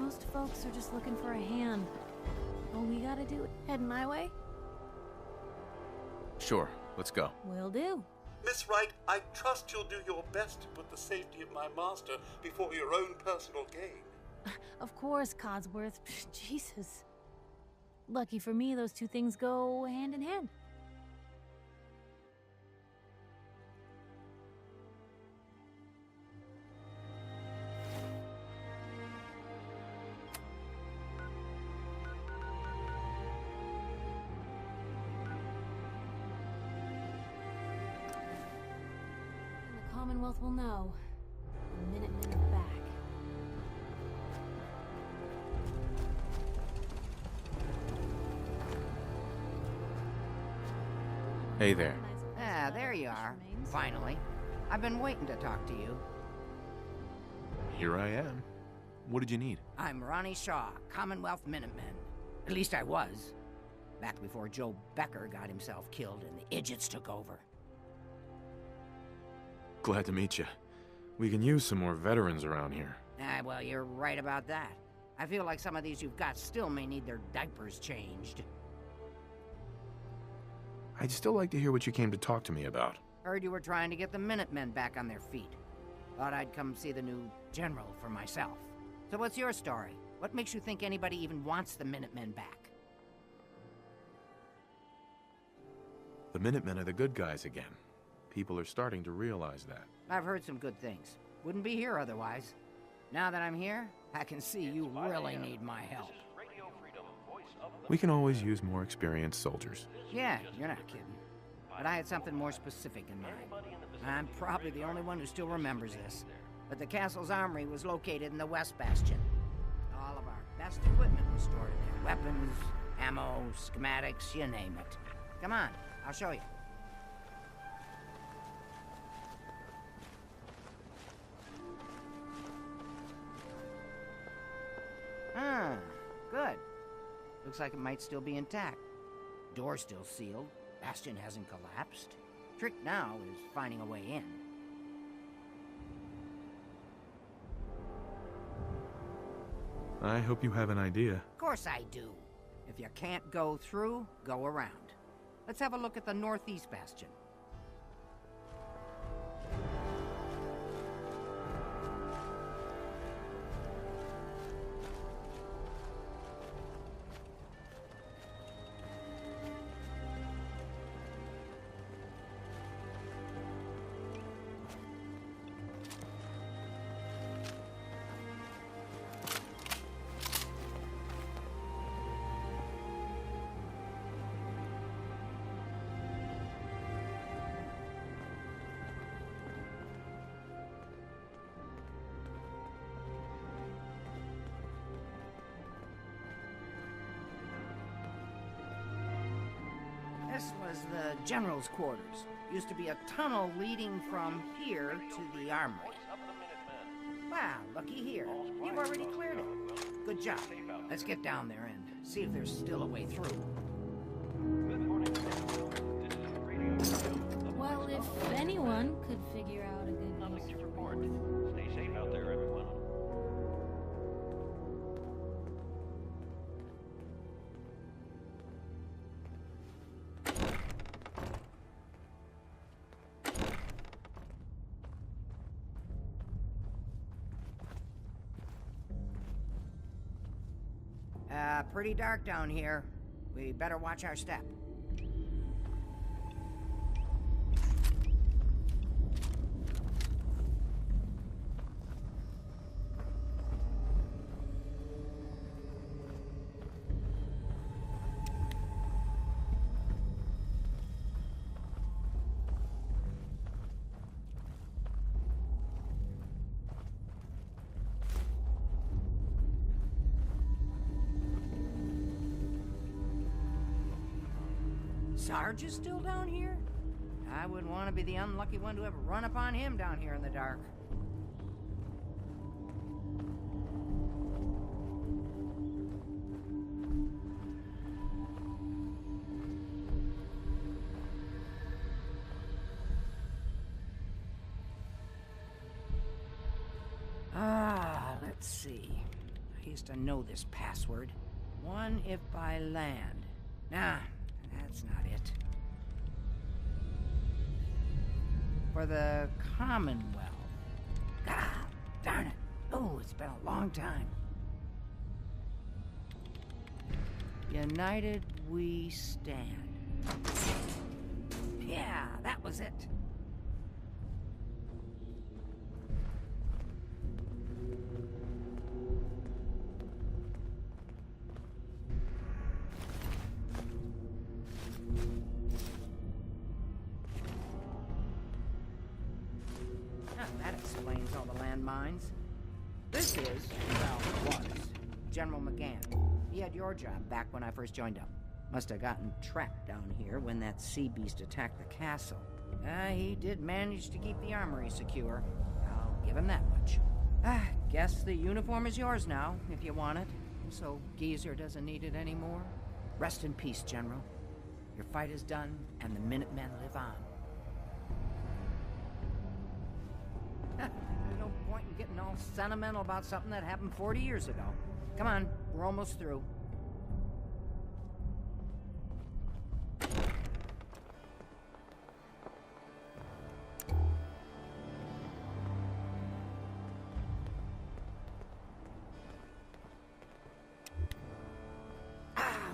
Most folks are just looking for a hand. All we gotta do, heading my way? Sure, let's go. Will do. Miss Wright, I trust you'll do your best to put the safety of my master before your own personal gain. Of course, Codsworth. Jesus. Lucky for me, those two things go hand in hand. The Commonwealth will know. The Minutemen are back. Hey there. Ah, there you are. Finally. I've been waiting to talk to you. Here I am. What did you need? I'm Ronnie Shaw, Commonwealth Minutemen. At least I was. Back before Joe Becker got himself killed and the idiots took over. Glad to meet you. We can use some more veterans around here. Ah, well, you're right about that. I feel like some of these you've got still may need their diapers changed. I'd still like to hear what you came to talk to me about. Heard you were trying to get the Minutemen back on their feet. Thought I'd come see the new general for myself. So what's your story? What makes you think anybody even wants the Minutemen back? The Minutemen are the good guys again. People are starting to realize that. I've heard some good things. Wouldn't be here otherwise. Now that I'm here, I can see you really need my help. We can always use more experienced soldiers. Yeah, you're not kidding. But I had something more specific in mind. I'm probably the only one who still remembers this. But the castle's armory was located in the West Bastion. All of our best equipment was stored in there. Weapons, ammo, schematics, you name it. Come on, I'll show you. Ah, good. Looks like it might still be intact. Door's still sealed. Bastion hasn't collapsed. Trick now is finding a way in. I hope you have an idea. Of course I do. If you can't go through, go around. Let's have a look at the Northeast Bastion. This was the general's quarters. Used to be a tunnel leading from here to the armory. Wow, looky here. You've already cleared it. Good job. Let's get down there and see if there's still a way through. Well, if anyone could figure out a good use for both. Stay safe out there, everyone. Pretty dark down here. We better watch our step. Sarge is still down here? I wouldn't want to be the unlucky one to ever run upon him down here in the dark. Let's see. I used to know this password. One if by land. Nah, that's not it. For the Commonwealth. God darn it. Oh, it's been a long time. United we stand. Yeah, that was it. That explains all the landmines. This is, well, was, General McGann. He had your job back when I first joined up. Must have gotten trapped down here when that sea beast attacked the castle. He did manage to keep the armory secure. I'll give him that much. Guess the uniform is yours now, if you want it. So Geezer doesn't need it anymore. Rest in peace, General. Your fight is done, and the Minutemen live on. There's no point in getting all sentimental about something that happened 40 years ago. Come on, we're almost through.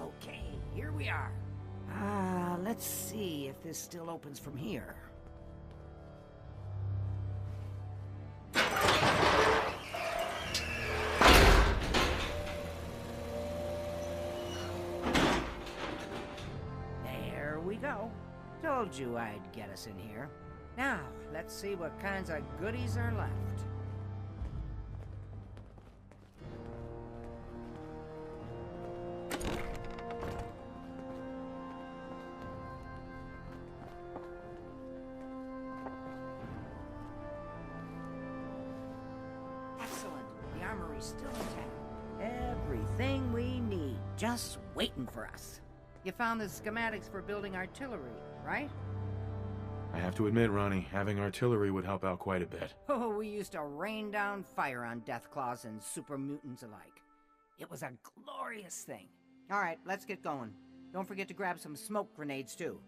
Okay, here we are. Let's see if this still opens from here. There we go. Told you I'd get us in here. Now, let's see what kinds of goodies are left. Excellent. The armory's still intact. Everything we need, just waiting for us. You found the schematics for building artillery, right? I have to admit, Ronnie, having artillery would help out quite a bit. Oh, we used to rain down fire on Deathclaws and super mutants alike. It was a glorious thing. All right, let's get going. Don't forget to grab some smoke grenades, too.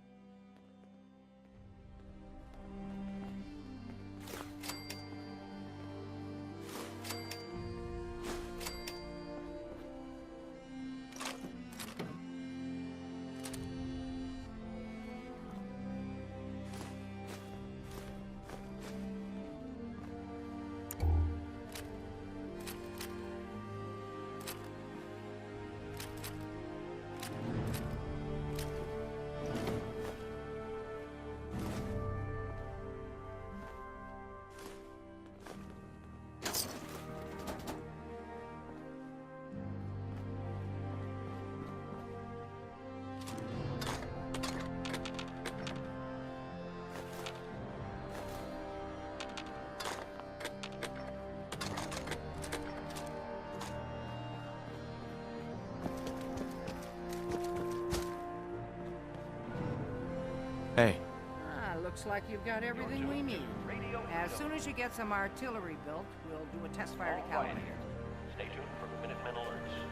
Hey, Looks like you've got everything we need. As soon as you get some artillery built, we'll do a test fire to calibrate. Stay tuned for Minutemen alerts.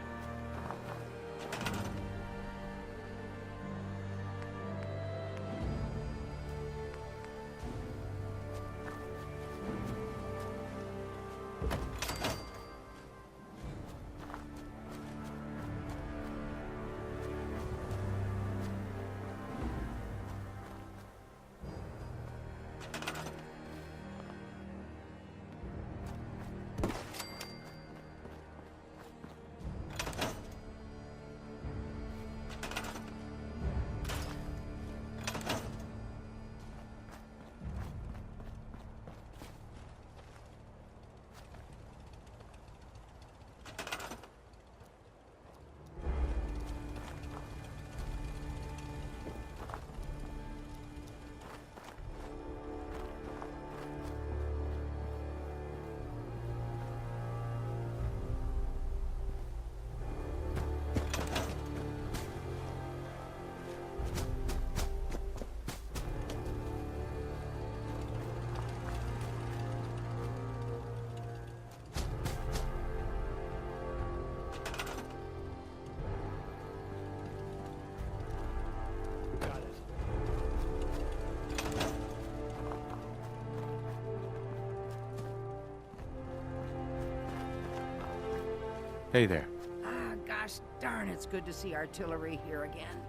Hey there. Ah, gosh darn, it's good to see artillery here again.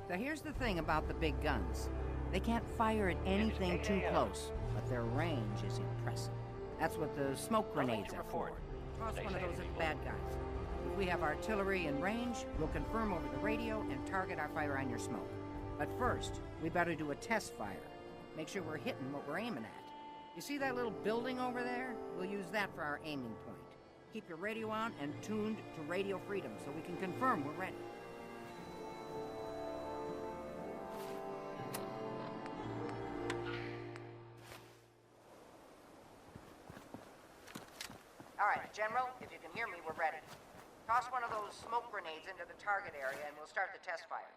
Now here's the thing about the big guns. They can't fire at anything too close, but their range is impressive. That's what the smoke grenades are for. Toss one of those at the bad guys. If we have artillery in range, we'll confirm over the radio and target our fire on your smoke. But first, we better do a test fire. Make sure we're hitting what we're aiming at. You see that little building over there? We'll use that for our aiming point. Keep your radio on and tuned to Radio Freedom so we can confirm we're ready. All right, General, if you can hear me, we're ready. Toss one of those smoke grenades into the target area and we'll start the test fire.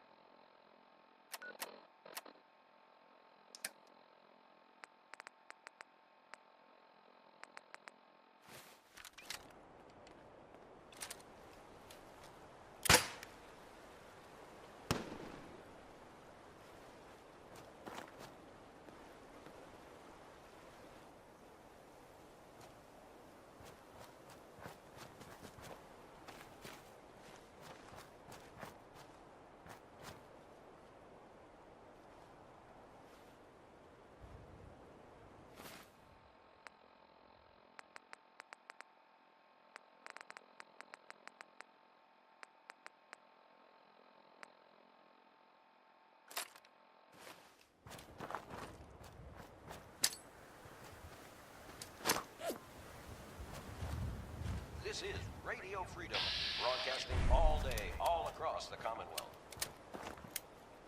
This is Radio Freedom, broadcasting all day, all across the Commonwealth.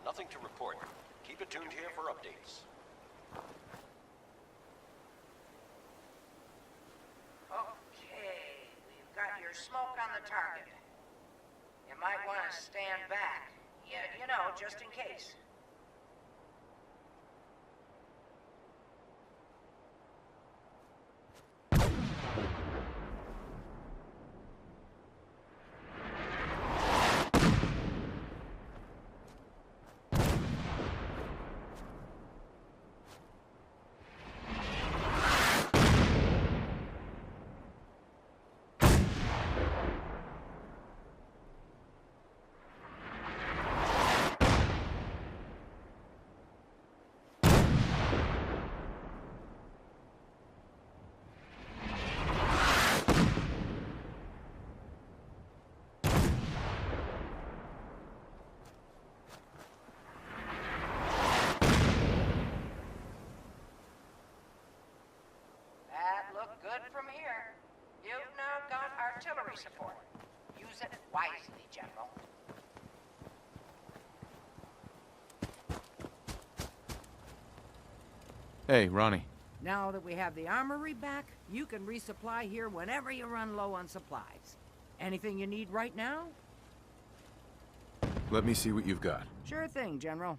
Nothing to report. Keep it tuned here for updates. Okay, we've got your smoke on the target. You might want to stand back. Yeah, you know, just in case. Good from here. You've now got artillery support. Use it wisely, General. Hey, Ronnie. Now that we have the armory back, you can resupply here whenever you run low on supplies. Anything you need right now? Let me see what you've got. Sure thing, General.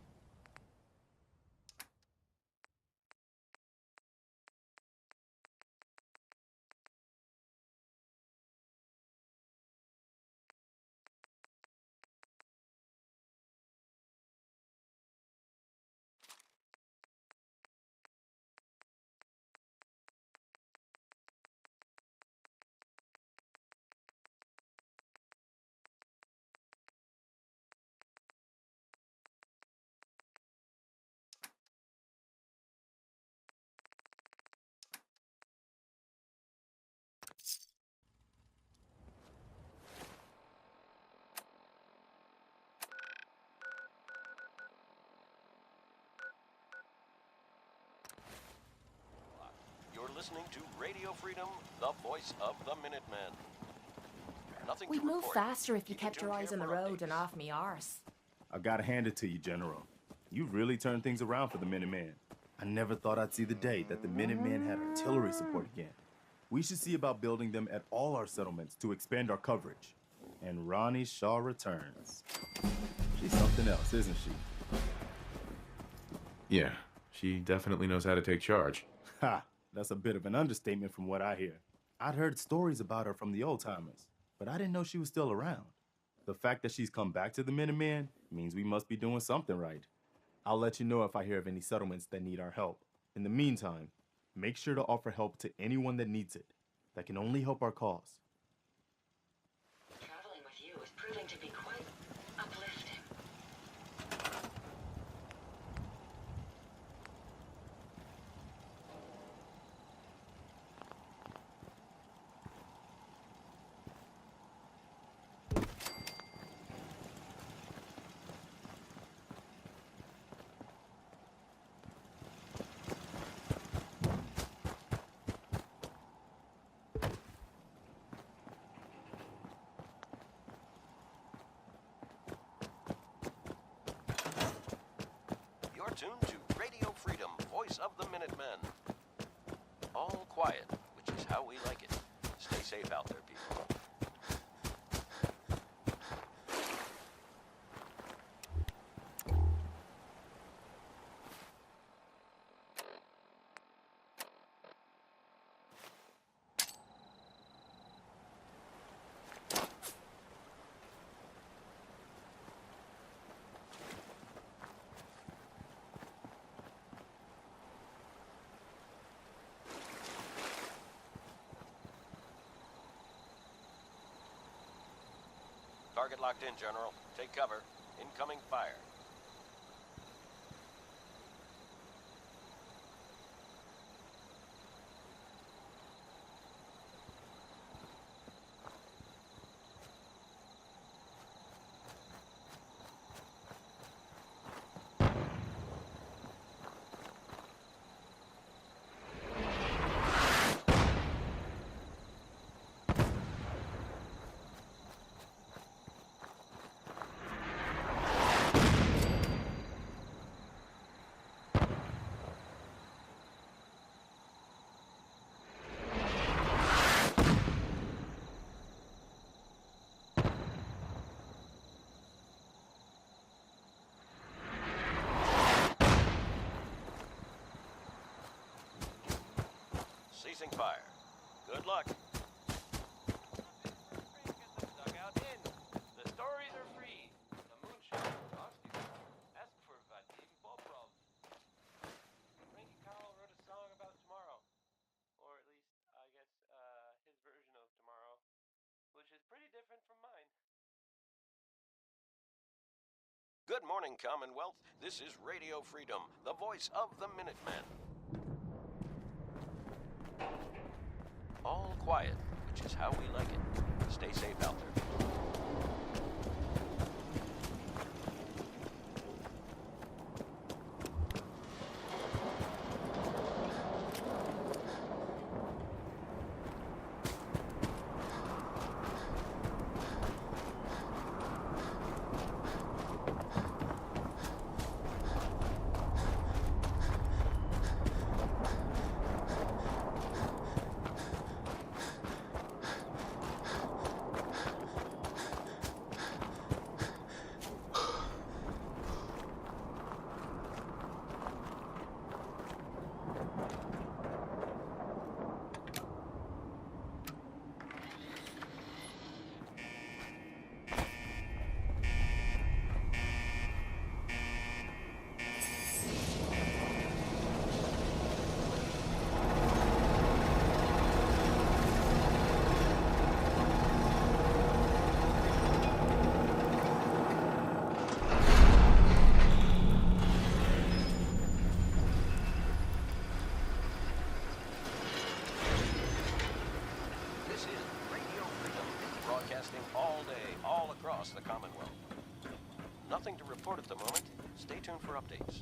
You're listening to Radio Freedom, the voice of the Minutemen. Nothing We'd to move report. faster if you Keep it kept your tuned eyes here on the for road and updates. off me arse. I gotta hand it to you, General. You've really turned things around for the Minutemen. I never thought I'd see the day that the Minutemen had artillery support again. We should see about building them at all our settlements to expand our coverage. And Ronnie Shaw returns. She's something else, isn't she? Yeah, she definitely knows how to take charge. Ha! That's a bit of an understatement from what I hear. I'd heard stories about her from the old-timers, but I didn't know she was still around. The fact that she's come back to the Minutemen means we must be doing something right. I'll let you know if I hear of any settlements that need our help. In the meantime, make sure to offer help to anyone that needs it. That can only help our cause. proving to be quite uplifting. You're tuned to Radio Freedom, voice of the Minutemen. All quiet, which is how we like it. Stay safe out there, people. Target locked in, General. Take cover. Incoming fire. Ceasing fire. Good luck. Dugout in. The stories are free. The moonshine cost you. Ask for Vadim Bobrov. Frankie Cowell wrote a song about tomorrow. Or at least, I guess, his version of tomorrow. Which is pretty different from mine. Good morning, Commonwealth. This is Radio Freedom, the voice of the Minutemen. All quiet, which is how we like it. Stay safe out there. All day, all across the Commonwealth. Nothing to report at the moment. Stay tuned for updates.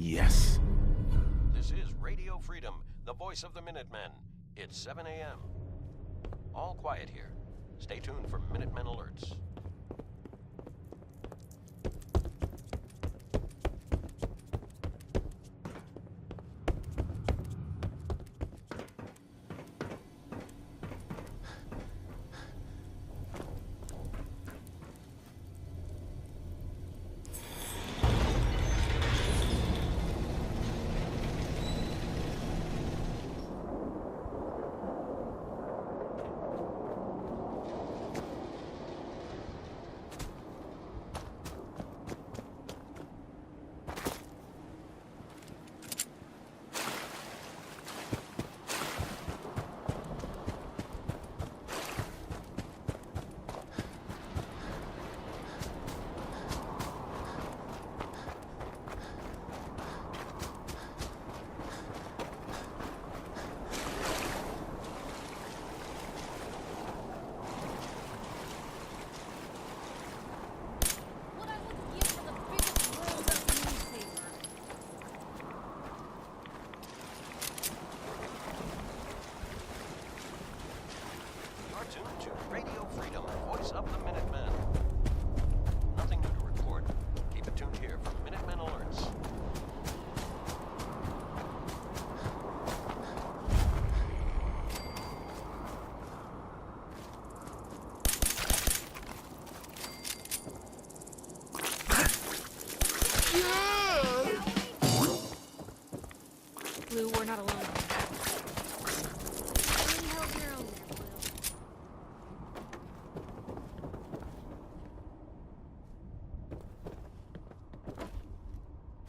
Yes. This is Radio Freedom, the voice of the Minutemen. It's 7 a.m. All quiet here. Stay tuned for Minutemen alerts. What I wouldn't give for the biggest rolled-up newspaper. You're tuned to Radio Freedom, voice of the Minutemen. Nothing new to report. Keep it tuned here for Minutemen alerts. Blue, we're not alone. Really held your own there, Blue.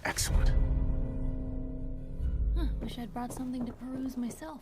Excellent. Huh, wish I'd brought something to peruse myself.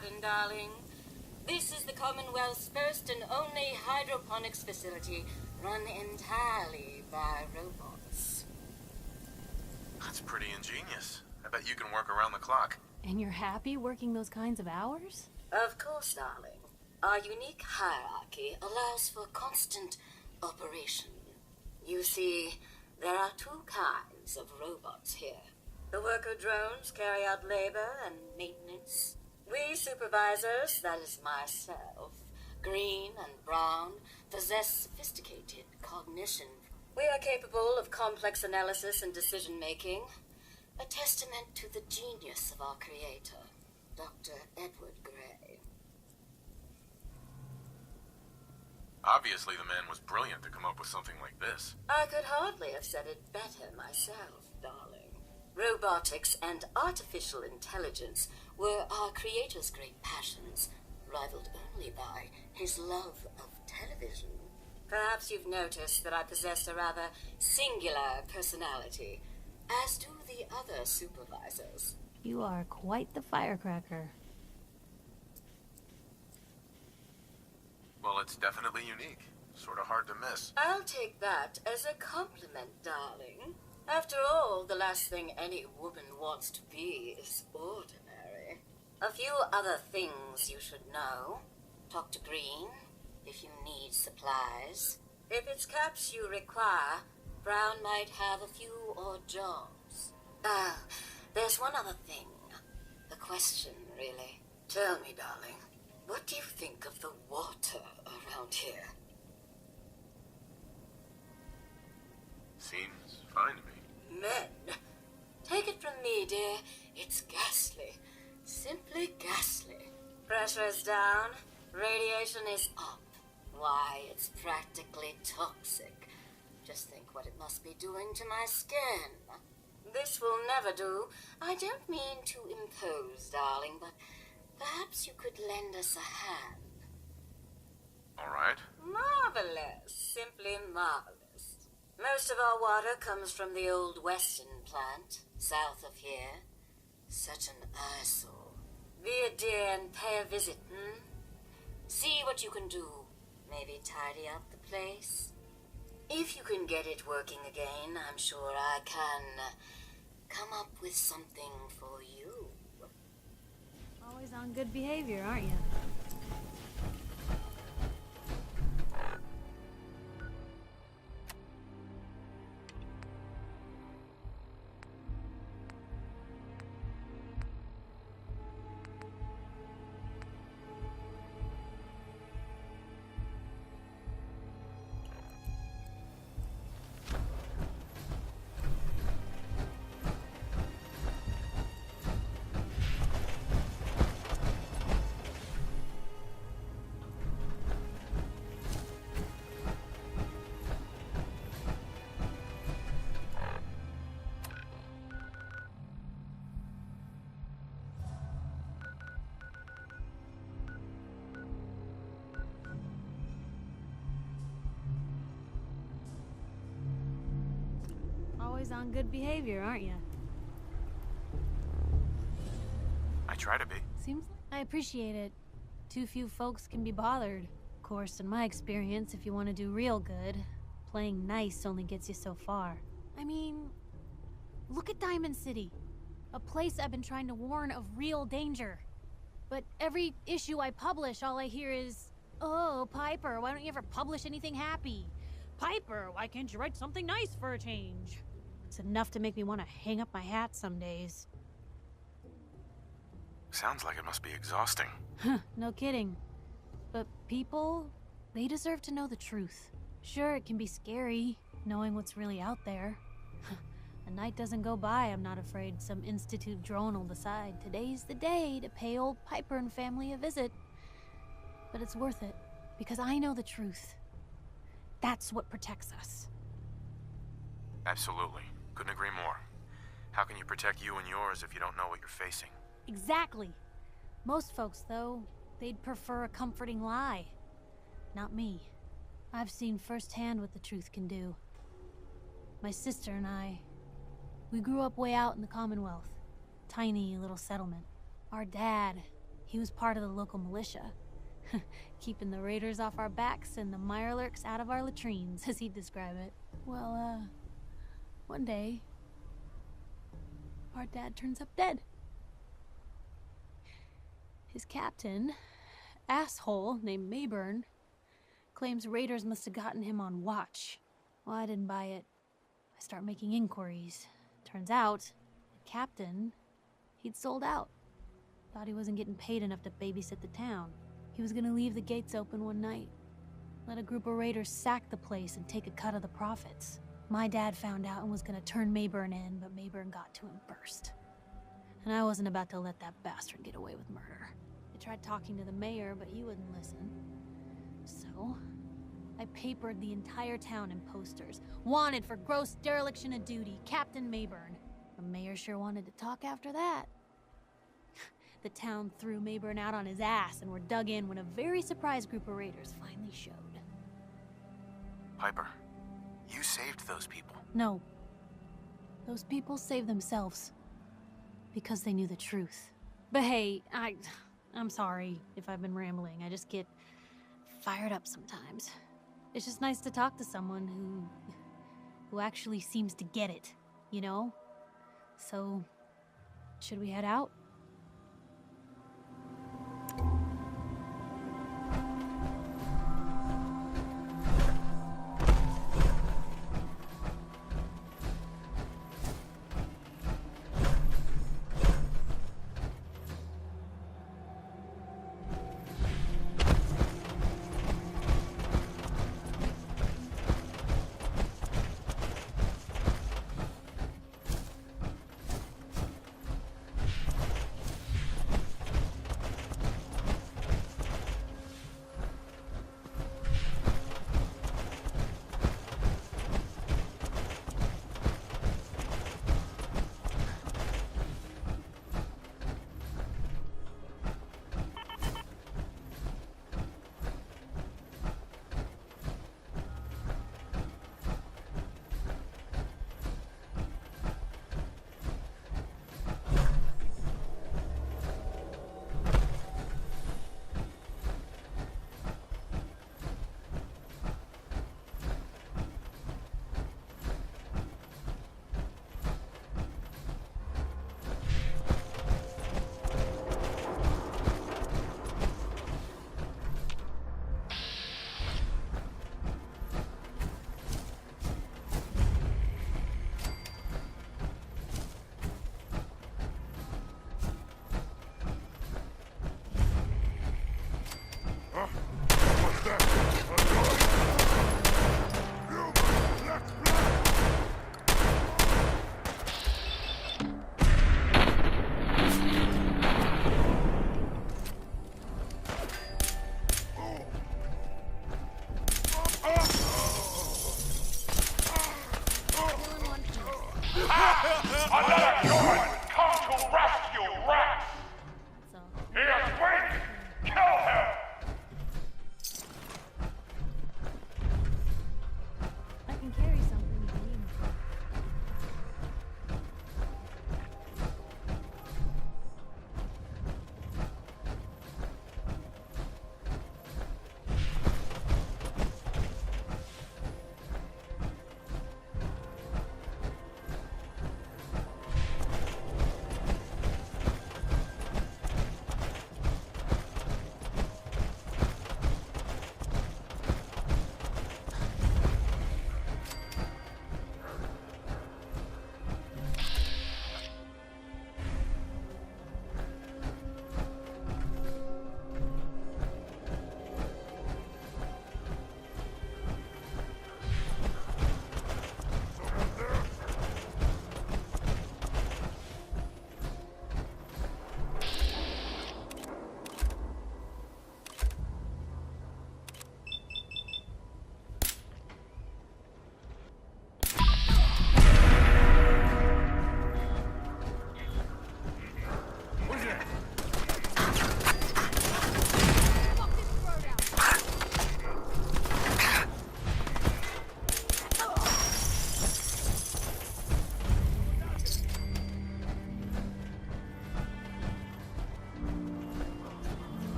pardon, darling. This is the Commonwealth's first and only hydroponics facility run entirely by robots. That's pretty ingenious. I bet you can work around the clock. And you're happy working those kinds of hours? Of course, darling. Our unique hierarchy allows for constant operation. You see, there are two kinds of robots here. The worker drones carry out labor and maintenance. We supervisors, that is myself, green and brown, possess sophisticated cognition. We are capable of complex analysis and decision-making, a testament to the genius of our creator, Dr. Edward Gray. Obviously, the man was brilliant to come up with something like this. I could hardly have said it better myself, darling. Robotics and artificial intelligence were our creator's great passions, rivaled only by his love of television. Perhaps you've noticed that I possess a rather singular personality, as do the other supervisors. You are quite the firecracker. Well, it's definitely unique. Sort of hard to miss. I'll take that as a compliment, darling. After all, the last thing any woman wants to be is ordinary. A few other things you should know. Talk to Green if you need supplies. If it's caps you require, Brown might have a few odd jobs. There's one other thing. A question, really. Tell me, darling, what do you think of the water around here? Seems fine to me. Men, take it from me, dear, it's ghastly. Simply ghastly. Pressure's down, radiation is up. Why, it's practically toxic. Just think what it must be doing to my skin. This will never do. I don't mean to impose, darling, but perhaps you could lend us a hand. All right. Marvelous. Simply marvelous. Most of our water comes from the old Weston plant, south of here. Such an eyesore. Be a dear and pay a visit, See what you can do. Maybe tidy up the place. If you can get it working again, I'm sure I can come up with something for you. Always on good behavior, aren't you? Always on good behavior, aren't you? I try to be. Seems like I appreciate it. Too few folks can be bothered. Of course, in my experience, if you want to do real good, playing nice only gets you so far. I mean, look at Diamond City. A place I've been trying to warn of real danger. But every issue I publish, all I hear is, "Oh, Piper, why don't you ever publish anything happy? Piper, why can't you write something nice for a change?" It's enough to make me want to hang up my hat some days. Sounds like it must be exhausting. No kidding. But people, they deserve to know the truth. Sure, it can be scary, knowing what's really out there. A night doesn't go by, I'm not afraid some Institute drone will decide today's the day to pay old Piper and family a visit. But it's worth it, because I know the truth. That's what protects us. Absolutely. Couldn't agree more. How can you protect you and yours if you don't know what you're facing? Exactly. Most folks, though, they'd prefer a comforting lie. Not me. I've seen firsthand what the truth can do. My sister and I, we grew up way out in the Commonwealth. Tiny little settlement. Our dad, He was part of the local militia. Keeping the raiders off our backs and the mirelurks out of our latrines, as he'd describe it. Well, one day, our dad turns up dead. His captain, asshole named Mayburn, claims raiders must have gotten him on watch. Well, I didn't buy it. I start making inquiries. Turns out, the captain, he'd sold out. Thought he wasn't getting paid enough to babysit the town. He was gonna leave the gates open one night. Let a group of raiders sack the place and take a cut of the profits. My dad found out and was gonna turn Mayburn in, but Mayburn got to him first. And I wasn't about to let that bastard get away with murder. I tried talking to the mayor, but he wouldn't listen. So, I papered the entire town in posters. Wanted for gross dereliction of duty, Captain Mayburn. The mayor sure wanted to talk after that. The town threw Mayburn out on his ass and were dug in when a very surprised group of raiders finally showed. Piper, you saved those people. No. Those people saved themselves. Because they knew the truth. But hey, I'm sorry if I've been rambling. I just get fired up sometimes. It's just nice to talk to someone who actually seems to get it, you know? So, should we head out?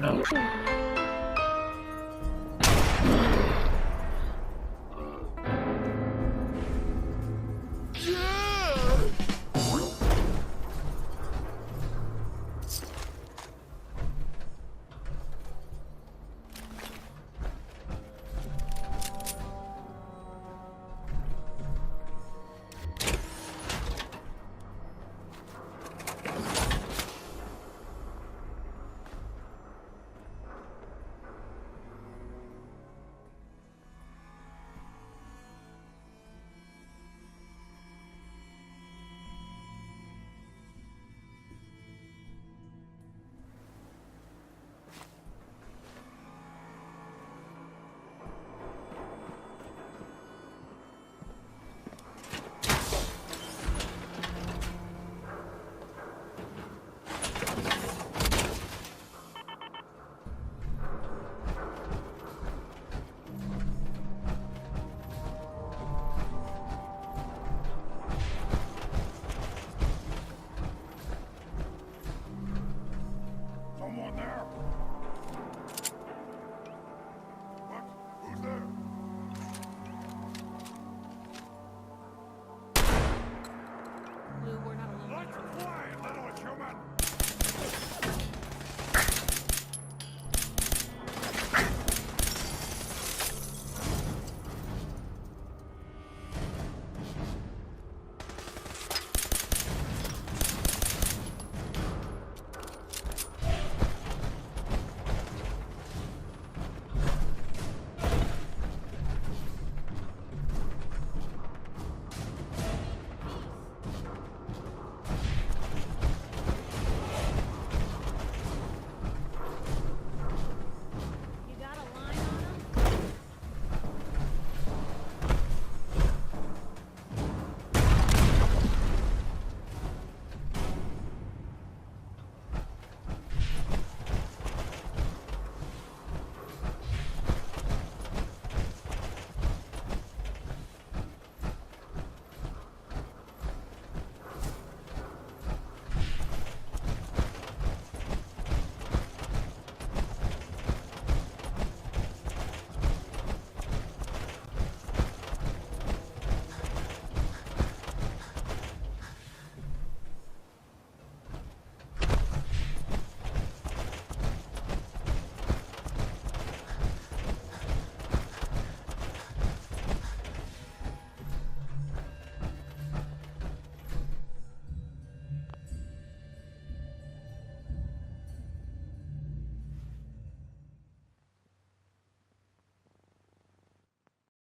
Oh.